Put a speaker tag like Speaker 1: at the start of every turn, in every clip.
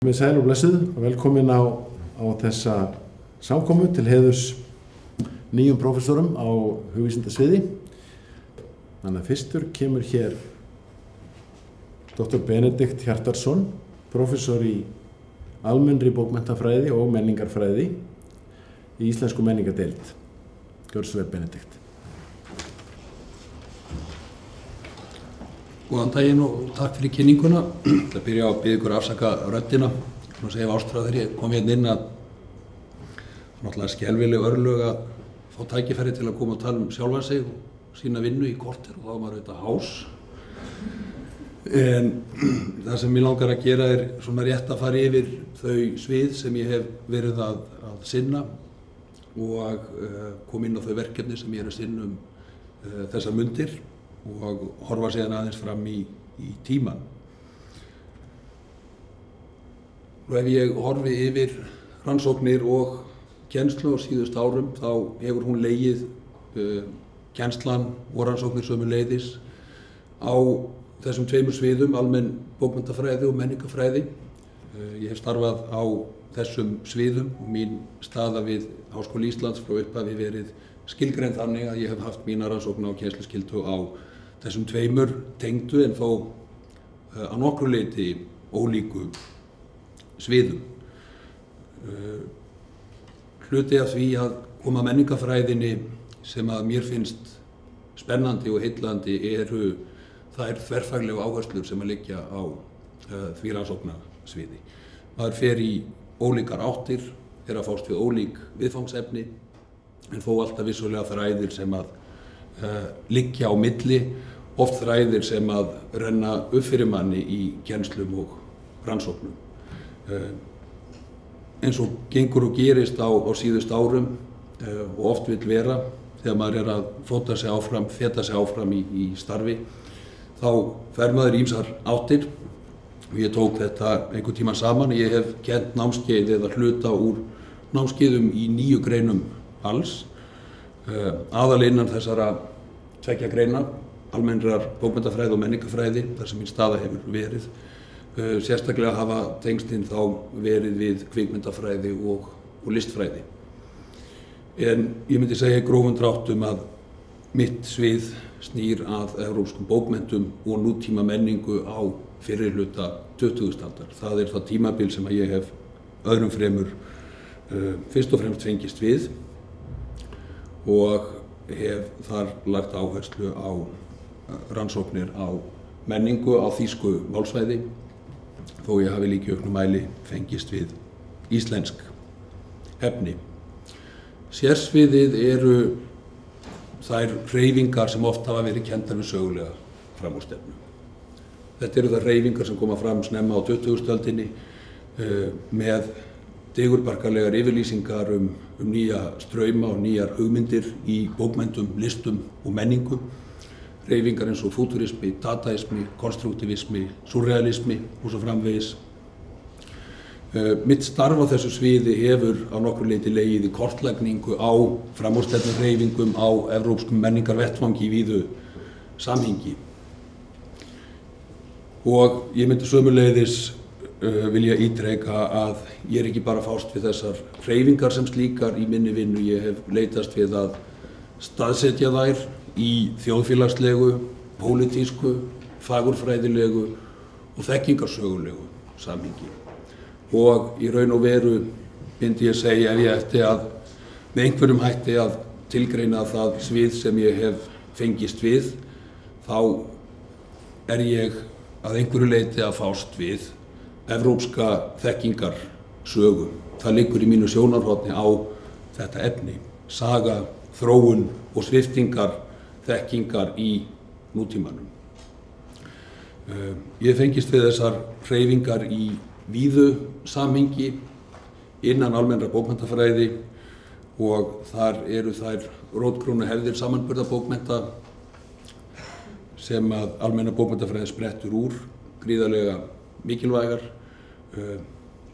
Speaker 1: Komið sæl og blessuð og velkomin á þessa samkomu til heiðurs nýjum prófessorum á hugvísindasviði. Þannig að fyrstur kemur hér Dr. Benedikt Hjartarson, prófessor í almennri bókmenntafræði og menningarfræði í íslensku menningadeild. Gjörðu svo vel, Benedikt.
Speaker 2: Góðan daginn og takk fyrir kynninguna. Það byrja á að biðja ykkur afsaka röddina. Svona segja ástráð þegar ég kom hérna inn að náttúrulega skelfileg örlög að fá tækifæri til að koma og tala um sjálfan sig og sína vinnu í korter og þá var maður auðvitað hás. En það sem ég langar að gera er svona rétt að fara yfir þau svið sem ég hef verið að sinna og koma inn á þau verkefni sem ég er að sinna þessar mundir og horfa síðan aðeins fram í tíman. Og ef ég horfi yfir rannsóknir og kennslu á síðust árum þá hefur hún legið kennslan og rannsóknir sömuleiðis á þessum tveimur sviðum, almenn bókmenntafræði og menningarfræði. Ég hef starfað á þessum sviðum og mín staða við Háskóla Íslands frá upphafi verið skilgreind þannig að ég hef haft mína rannsókna og kennsluskyldu á þessum tveimur tengdu en þó að nokkru leyti ólíku sviðum. Hluti af því að koma menningarfræðinni sem að mér finnst spennandi og heillandi eru þær þverfaglegu áherslur sem að liggja á því rannsóknarsviði. Maður fer í ólíkar áttir, er að fást við ólík viðfangsefni en þó alltaf vissulega þræðir sem að liggja á milli, oft þræðir sem að renna upp fyrir manni í kennslum og rannsóknum. Eins og gengur og gerist á síðust árum og oft vill vera þegar maður er að feta sig áfram í starfi, þá fer maður í ýmsar áttir og ég tók þetta einhvern tíma saman. Ég hef kennt námskeið eða hluta úr námskeiðum í 9 greinum alls, aðallega innan þessara 2 greina, almennrar bókmenntafræði og menningarfræði, þar sem mín staða hefur verið. Sérstaklega hafa tengslin þá verið við kvikmyndafræði og listfræði. En ég myndi segja í grófum dráttum að mitt svið snýr að evrópskum bókmenntum og nútíma menningu á fyrri hluta 20. aldar. Það er það tímabil sem að ég hef öðrum fremur fyrst og fremst fengist við og hef þar lagt áherslu á rannsóknir á menningu á þýsku málsvæði, þó ég hafi líka í auknum mæli fengist við íslensk efni. Sérsviðið eru þær hreyfingar sem oft hafa verið kenndar við sögulega framúrstefnu. Þetta eru þær hreyfingar sem koma fram snemma á 20. öldinni með digurbarkalegar yfirlýsingar nýja strauma og nýjar hugmyndir í bókmenntum, listum og menningu. Hreyfingar eins og fútúrismi, dadaismi, konstruktivismi, surrealismi og svo framvegis. Mitt starf á þessu sviði hefur á nokkru leyti legið í kortlagningu á framúrstefnu hreyfingum á evrópskum menningarvettvangi í víðu samhengi. Og ég myndi sömuleiðis vilja ítreka að ég er ekki bara að fást við þessar hreyfingar sem slíkar í minni vinnu. Ég hef leitast við að staðsetja þær í þjóðfélagslegu, pólitísku, fagurfræðilegu og þekkingarsögulegu samhengi. Og í raun og veru myndi ég segja ef ég ætti að með einhverjum hætti að tilgreina það svið sem ég hef fengist við, þá er ég að einhverju leyti að fást við evrópska þekkingarsögu. Það liggur í mínu sjónarhorni á þetta efni, saga, þróun og sviptingar þekkingar í nútímanum. Ég fengist við þessar hreyfingar í víðu samhengi innan almennra bókmenntafræði og þar eru þær rótgrónu hefðir samanburðarbókmennta sem að almenna bókmenntafræði sprettur úr, gríðarlega mikilvægar.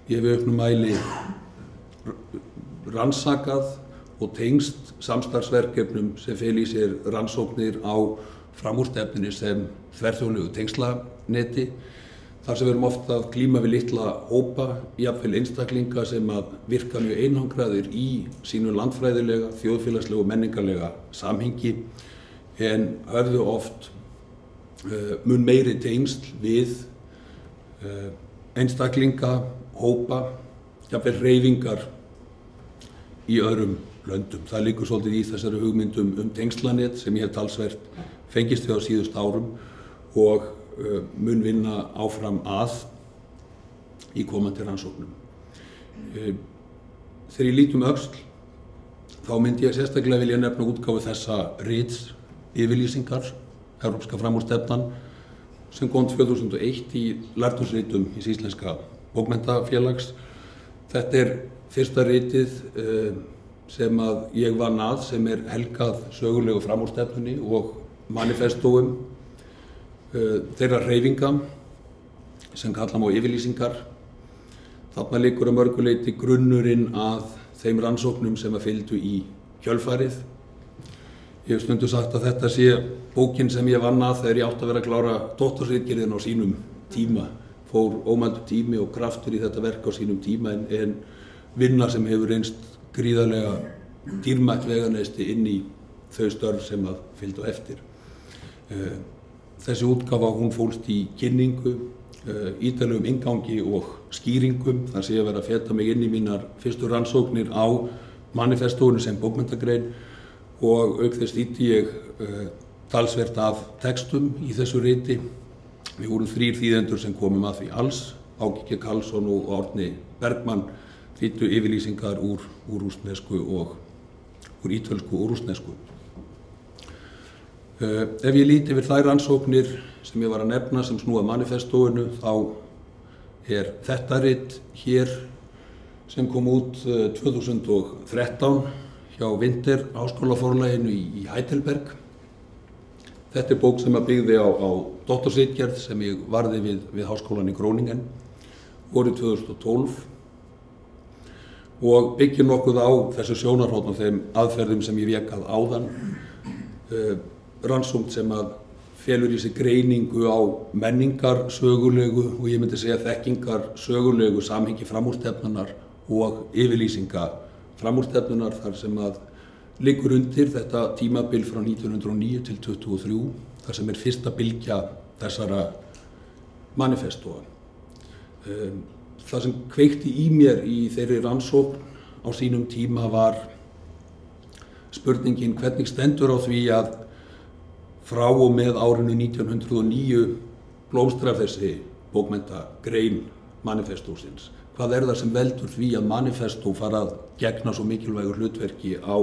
Speaker 2: Ég hef í auknum mæli rannsakað og tengst samstarfsverkefnum sem fela í sér rannsóknir á framúrstefnunni sem þverþjóðlegu tengslaneti. þar sem við erum ofta að glíma við litla hópa, jafnvel einstaklinga sem að virka mjög einangraðir í sínu landfræðilega, þjóðfélagslega og menningarlega samhengi en höfðu oft mun meiri tengsl við einstaklinga, hópa, jafnvel hreyfingar í öðrum löndum. Það liggur svolítið í þessari hugmyndum tengslanet sem ég hef talsvert fengist við á síðust árum og mun vinna áfram að í komandi rannsóknum. Þegar ég lít öxl, þá myndi ég sérstaklega vilja nefna útgáfu þessa rits yfirlýsingar, Evrópska framúrstefnan, sem kom 2001 í lærdómsritum hins íslenska bókmenntafélags. Þetta fyrsta ritið sem að ég vann að, sem helgað sögulegu framúrstefnunni og manifestóum þeirra hreyfinga sem kalla má yfirlýsingar. Þarna liggur að mörgu leyti grunnurinn að þeim rannsóknum sem að fylgdu í kjölfarið. Ég hef stundum sagt að þetta sé bókin sem ég vann að þegar ég átti að vera að klára doktorsritgerðina á sínum tíma. Fór ómældur tími og kraftur í þetta verk á sínum tíma en vinna sem hefur reynst gríðarlega dýrmætt veganesti inn í þau störf sem að fylgdu eftir. Þessi útgáfa hún fólst í kynningu, ítarlegum inngangi og skýringum þar sem ég verið að feta mig inn í mínar fyrstu rannsóknir á manifestóinu sem bókmenntagrein og auk þess þýddi ég talsvert af textum í þessu riti. Við vorum 3 þýðendur sem komum að því alls, Áki G. Karlsson og Árni Bergmann þýddu yfirlýsingar úr rússnesku og úr ítölsku og rússnesku. Ef ég líti yfir þær rannsóknir sem ég var að nefna sem snúa manifestóinu, þá þetta rit hér sem kom út 2013 hjá Winter háskólaforlaginu í Heidelberg. Þetta bók sem að byggði á doktorsritgerð sem ég varði við háskólan í Groningen árið 2012 og byggir nokkuð á þessu sjónarhorn og þeim aðferðum sem ég vék að áðan. Rannsókn sem að felur í sig greiningu á menningarsögulegu og ég myndi segja þekkingarsögulegu samhengi framúrstefnunar og yfirlýsinga framúrstefnunar þar sem að liggur undir þetta tímabil frá 1909 til 2023 þar sem fyrsta bylgja þessara manifestóa. Það sem kveikti í mér í þeirri rannsókn á sínum tíma var spurningin hvernig stendur á því að frá og með árinu 1909 blómstrar þessi bókmenntagrein manifestósins. Hvað það sem veldur því að manifestó fara að gegna svo mikilvægur hlutverki á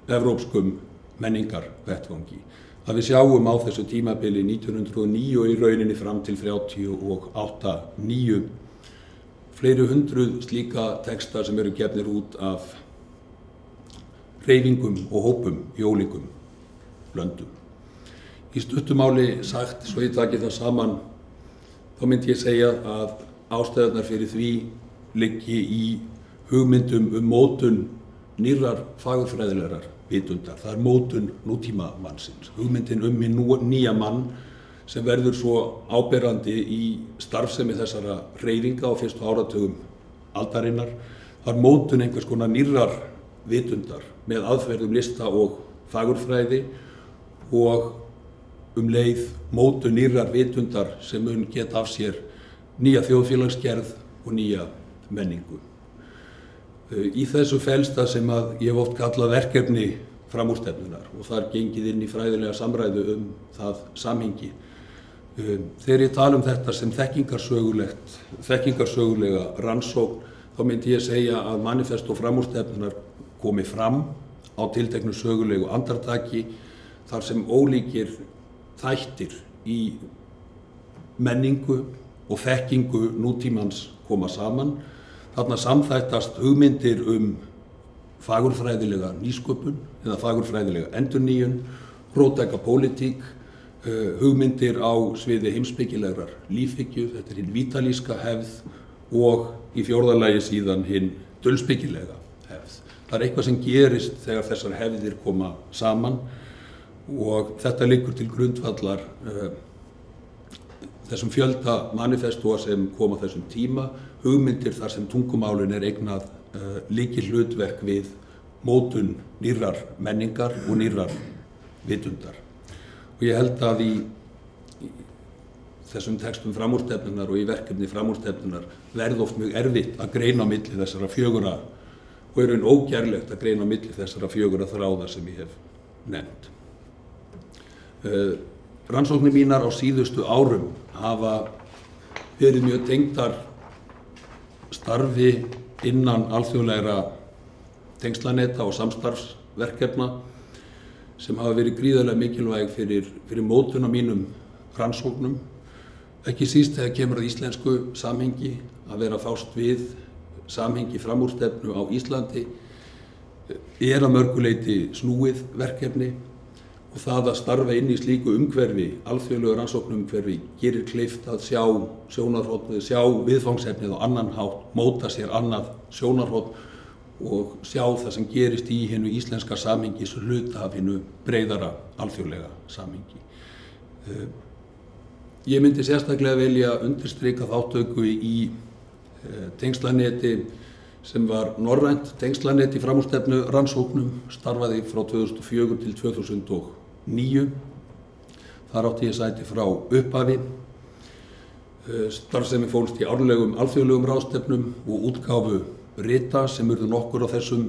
Speaker 2: evrópskum menningarvettvangi? Að við sjáum á þessu tímabili 1909 og í rauninni fram til 38-9 fleiri hundruð slíka texta sem eru gefnir út af hreyfingum og hópum í ólíkum löndum. Í stuttumáli sagt, svo ég taki það saman, þá myndi ég segja að ástæðurnar fyrir því liggi í hugmyndum mótun nýrrar fagurfræðilegrar vitundar. Það mótun nútímamannsins, hugmyndin hinn nýja mann sem verður svo áberandi í starfsemi þessara hreyfinga á fyrstu áratugum aldarinnar. Það mótun einhvers konar nýrrar vitundar með aðferðum lista og fagurfræði og leið mótun nýrrar vitundar sem mun geta af sér nýja þjóðfélagsgerð og nýja menningu. Í þessu felst það sem að ég hef oft kallað verkefni framúrstefnunar og þar gengið inn í fræðilega samræðu það samhengi. Þegar ég tala þetta sem þekkingarsögulega rannsókn, þá myndi ég segja að manifestó framúrstefnunar komi fram á tilteknu sögulegu andartaki þar sem ólíkir þættir í menningu og þekkingu nútímans koma saman. Þarna samþættast hugmyndir fagurfræðilega nýsköpun eða fagurfræðilega endurnýjun, róttæka pólitík, hugmyndir á sviði heimspekilegrar lífhyggju, þetta hinn vítalíska hefð og í fjórða lagi síðan hinn dulspekilega hefð. Það eitthvað sem gerist þegar þessar hefðir koma saman og þetta liggur til grundvallar þessum fjölda manifestóa sem kom á þessum tíma, hugmyndir þar sem tungumálun eignað lykilhlutverk við mótun nýrrar menningar og nýrrar vitundar. Og ég held að í þessum textum framúrstefnunar og í verkefni framúrstefnunar verði oft mjög erfitt að greina á milli þessara fjögurra og er raun ógerlegt að greina á milli þessara fjögurra þráða sem ég hef nefnt. Rannsóknir mínar á síðustu árum hafa verið mjög tengdar starfi innan alþjóðlegra tengslaneta og samstarfsverkefna sem hafa verið gríðarlega mikilvæg fyrir mótun á mínum rannsóknum, ekki síst þegar kemur að íslensku samhengi, að vera að fást við samhengi framúrstefnu á Íslandi er að mörgu leyti snúið verkefni og það að starfa inn í slíku umhverfi, alþjóðlegu rannsóknumhverfi, gerir kleift að sjá sjónarhornið, sjá viðfangsefnið á annan hátt, móta sér annað sjónarhorn og sjá það sem gerist í hinu íslenska samhengi sem hluta af hinu breiðara alþjóðlega samhengi. Ég myndi sérstaklega velja undirstrika þátttöku í tengslaneti sem var norrænt tengslaneti í framúrstefnu rannsóknum, starfaði frá 2004 til 2009. Þar átti ég sæti frá upphafi. Starfsemi fólst í árlegum alþjóðlegum ráðstefnum og útgáfu rita sem urðu nokkur á þessum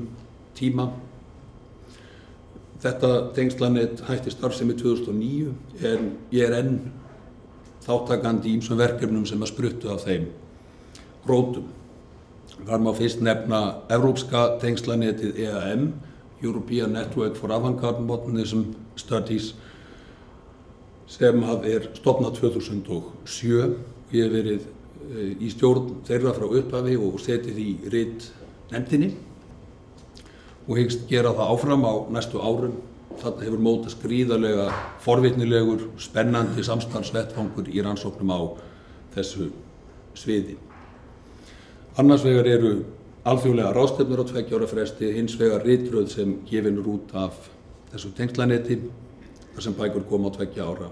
Speaker 2: tíma. Þetta tengslanet hætti starfsemi 2009 en ég er enn þáttakandi í ýmsum verkefnum sem að spruttu af þeim rótum. Þar má fyrst nefna evrópska tengslanetið EAM, European Network for Avant-Garde Modernism Studies, sem er stofnað 2007. Ég hef verið í stjórn þeirra frá upphafi og setið í ritnefndinni og hyggst gera það áfram á næstu árum. Þarna hefur mótast gríðarlega forvitnilegur, spennandi samstarfsvettvangur í rannsóknum á þessu sviði. Annars vegar eru alþjóðlega ráðstefnur á 2 ára fresti, hins vegar ritröð sem gefin er út af þessu tengslaneti, þar sem bækur koma á 2 ára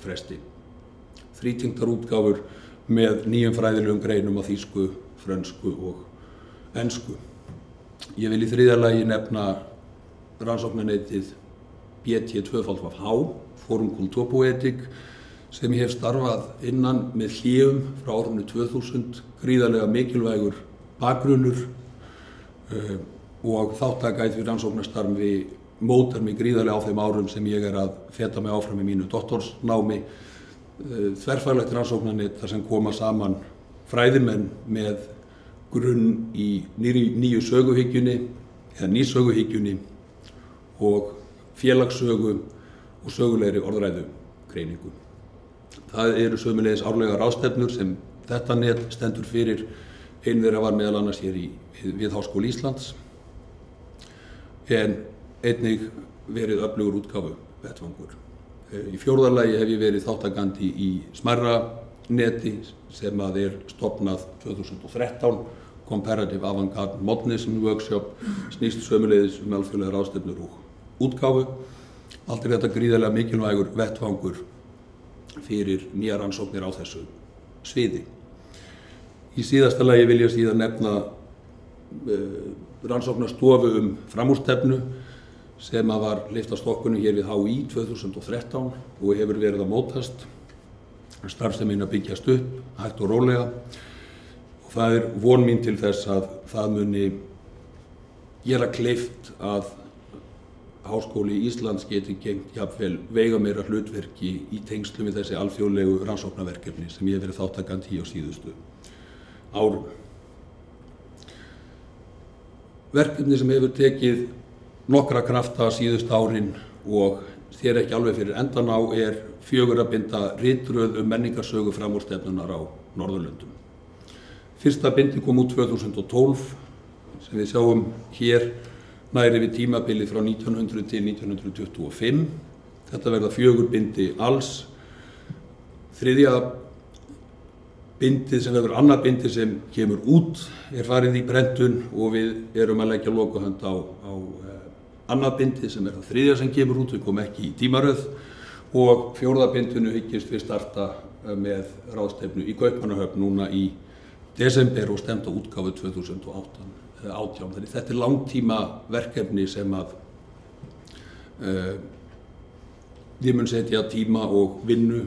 Speaker 2: fresti. Þrítengdar útgáfur með nýjum fræðilegum greinum á þýsku, frönsku og ensku. Ég vil í þriðja lagi nefna rannsóknarnetið BT2H, Forum Kulturpoetik, sem ég hef starfað innan með hléum frá árinu 2000, gríðarlega mikilvægur bakgrunnur og þáttaka í því rannsóknarstarfi mótar mig gríðarlega á þeim árum sem ég er að feta mig áfram í mínu doktorsnámi. Þverfaglegt rannsóknarnet þar sem koma saman fræðimenn með grunn í nýju söguhyggjunni eða nýsöguhyggjunni og félagssögu og sögulegri orðræðugreiningu. Það eru sömuleiðis árlega ráðstefnur sem þetta net stendur fyrir. Ein þeirra var meðal annars hér við Háskóla Íslands en einnig verið öflugur útgáfu vettvangur. Í fjórða lagi hef ég verið þáttakandi í smærra neti sem er stofnað 2013, Comparative Avant-Garde Modernism Workshop, snýst sömuleiðis alþjóðlegar ráðstefnur og útgáfu. Allt er þetta gríðarlega mikilvægur vettvangur fyrir nýjar rannsóknir á þessu sviði. Í síðasta lagi vil ég síðan nefna rannsóknarstofu framúrstefnu sem var lyft af stokkunum hér við HÍ 2013 og hefur verið að mótast. Starfsemin að byggjast upp, hægt og rólega. Og það er von mín til þess að það muni gera kleift að Háskóli Íslands geti gegnt jafnvel veigameira hlutverki í tengslum við þessi alþjóðlegu rannsóknarverkefni sem ég hef verið þáttakandi í á síðustu árum. Verkefni sem hefur tekið nokkra krafta síðustu árin og þér ekki alveg fyrir endan á er 4 binda ritröð menningarsögu framúrstefnunar á Norðurlöndum. Fyrsta bindi kom út 2012 sem við sjáum hér næri við tímabilið frá 1900 til 1925. Þetta verða 4 bindi alls. Þriðja bindið sem verður annað bindi sem kemur út er farið í prentun og við erum að leggja lokahönd á annað bindið sem það þriðja sem kemur út, við komum ekki í tímaröð og 4. bindinu hyggist við starta með ráðstefnu í Kaupmannahöfn núna í desember og stefnt á útgáfu 2018. Þannig þetta langtíma verkefni sem að ég mun setja tíma og vinnu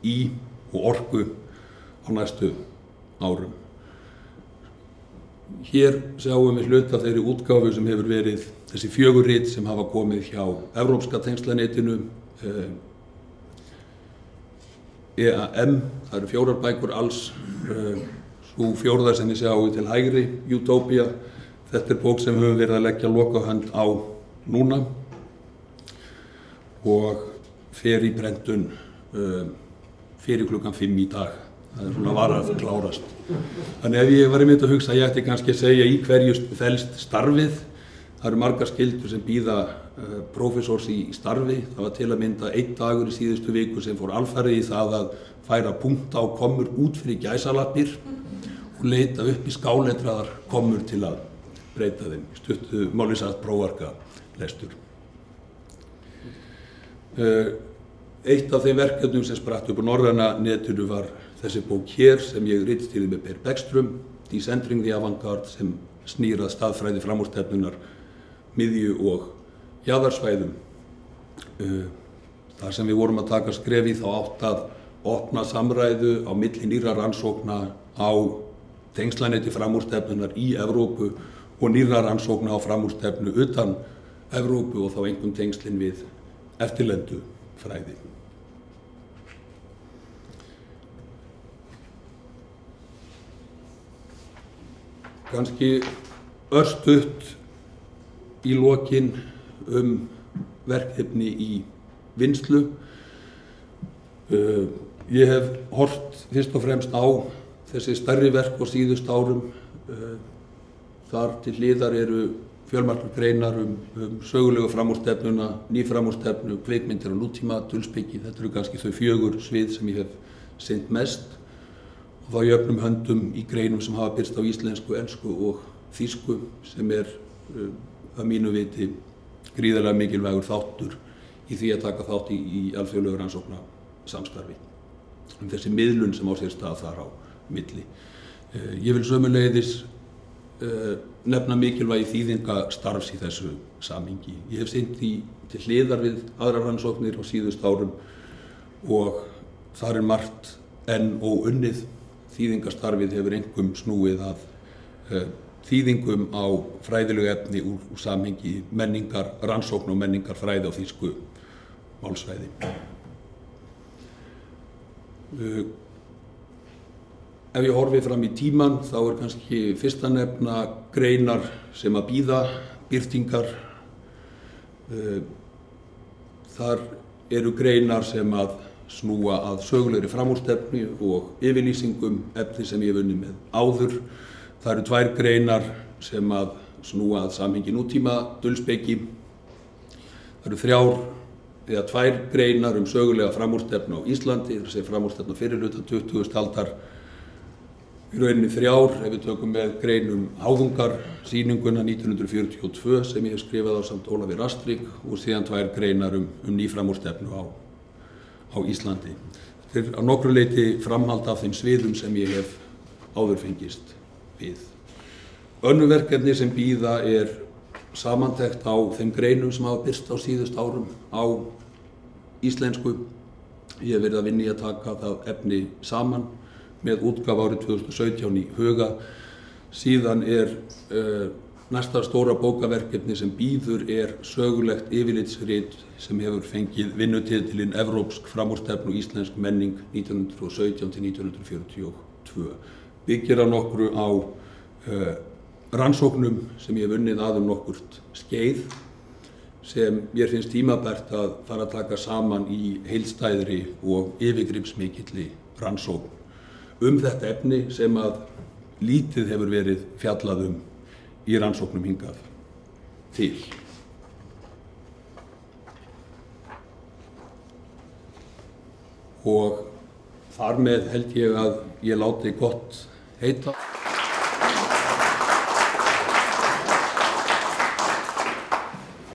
Speaker 2: í og orku á næstu árum. Hér sjáum við hluta af þeirri útgáfu sem hefur verið þessi 4 rit sem hafa komið hjá Evrópska tengslanetinu, EAM, það eru 4 bækur alls, svo 4. sem við sjáum til hægri, Utopia, þetta er bók sem við höfum verið að leggja lokahönd á núna og fer í prentun fyrir klukkan 5 í dag. Það er svona var að klárast. Þannig ef ég var einmitt að hugsa, ég ætti kannski að segja í hverju felst starfið. Það eru margar skyldur sem bíða prófessors í starfi. Það var til að mynda 1 dagur í síðustu viku sem fór alfarið í það að færa punkta og kommur út fyrir gæsalappir og leita upp í skáletraðar kommur til að breyta þeim. Stuttu máli sagt prófarka lestur. Eitt af þeim verkefnum sem spratt upp á norræna netinu var þessi bók hér sem ég ritstýrði með Per Beckström, Decentering the Avantgarde, sem snýr að staðfræði framúrstefnunnar, miðju og jaðarsvæðum. Þar sem við vorum að taka skref í þá átt að opna samræðu á milli nýrra rannsókna á tengslaneti framúrstefnunnar í Evrópu og nýrra rannsókna á framúrstefnu utan Evrópu og þá einkum tengslin við eftirlendu fræði. Kannski örstutt í lokin verkefni í vinnslu. Ég hef horft fyrst og fremst á þessi stærri verk á síðust árum. Þar til hliðar eru fjölmargar greinar sögulegu framúrstefnuna, nýframúrstefnu, kvikmyndir og nútíma, dulspeki. Þetta eru kannski þau 4 svið sem ég hef sinnt mest. Og þá jöfnum höndum í greinum sem hafa birst á íslensku, ensku og þýsku sem er að mínu viti gríðarlega mikilvægur þáttur í því að taka þátt í alþjóðlegu rannsóknasamstarfi. Þessi miðlun sem á sér stað þar á milli. Ég vil sömuleiðis nefna mikilvægi þýðingastarfs í þessu samhengi. Ég hef sinnt því til hliðar við aðrar rannsóknir á síðust árum og þar er margt enn óunnið. Þýðingastarfið hefur einkum snúið að þýðingum á fræðilegu efni úr samhengi menningar, rannsókn og menningarfræði á þýsku málsvæði. Ef ég horfi fram í tímann þá er kannski fyrst að nefna greinar sem að bíða birtingar. Þar eru greinar sem að snúa að sögulegri framúrstefnu og yfirlýsingum efni sem ég hef unnið með áður. Það eru 2 greinar sem að snúa að samhengi nútíma dulspeki. Það eru 2 greinar sögulega framúrstefnu á Íslandi, þessi framúrstefnu fyrir hluta 20. aldar. Í rauninni 3, ef við tökum með grein háðungar, sýninguna 1942 sem ég hef skrifað á samt Ólafi Rastrik og síðan 2 greinar nýframúrstefnu á Íslandi. Þetta er á nokkru leyti framhald af þeim sviðum sem ég hef áður fengist við. Önnur verkefni sem bíða er samantekt á þeim greinum sem hafa birst á síðust árum á íslensku. Ég hef verið að vinna í að taka það efni saman með útgáfu árið 2017 í huga. Síðan er næsta stóra bókaverkefni sem bíður er sögulegt yfirlitsrit sem hefur fengið vinnutitilinn Evrópsk framúrstefnu íslensk menning 1917 til 1942. Byggir að nokkru á rannsóknum sem ég hef unnið að nokkurt skeið sem mér finnst tímabært að fara að taka saman í heildstæðri og yfirgripsmikilli rannsókn þetta efni sem að lítið hefur verið fjallað í rannsóknum hingað til. Og þar með held ég að ég láti gott heita.